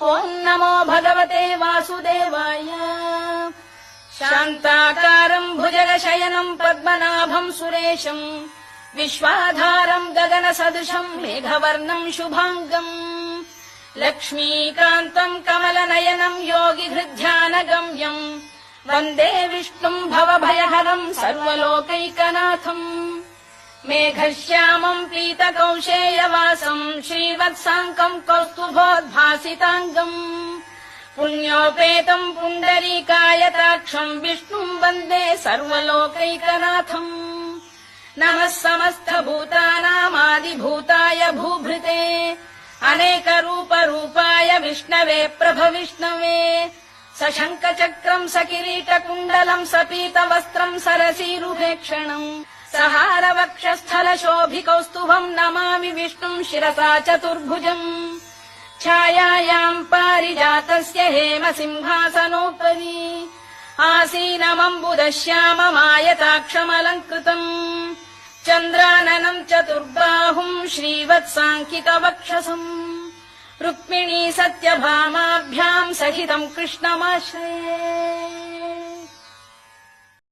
ॐ नमो भगवते वासुदेवाय। शान्ताकारम् भुजगशयनम् पद्मनाभम् सुरेशम् विश्वाधारम् गगनसदृशम् मेघवर्णम् शुभाङ्गम् लक्ष्मीकान्तम् कमलनयनम् योगिहृध्यानगम्यम् वन्दे विष्णुम् भवभयहरम् सर्वलोकैकनाथम् मेघश्यामम् पीतकौशेयवासम् श्रीवत्साङ्कम् कौस्तुभोद्भासिताङ्गम् पुण्योपेतम् पुण्डरीकायताक्षम् विष्णुम् वन्दे सर्वलोकैकनाथम् नमः समस्तभूतानामादिभूताय भूभृते अनेकरूपरूपाय विष्णवे प्रभविष्णवे सशङ्खचक्रम् सकिरीटकुण्डलम् सपीतवस्त्रम् सरसीरुभेक्षणम् सहारवक्षस्थलशोभिकौस्तुभम् नमामि विष्णुम् शिरसा चतुर्भुजम् छायायाम् पारिजातस्य हेमसिंहासनोपरि आसीनमम्बुदश्याममायताक्षमलङ्कृतम् चन्द्राननम् चतुर्बाहुम् श्रीवत्साङ्कितवक्षसम् रुक्मिणी सत्यभामाभ्याम् सहितम् कृष्णमाश्रये।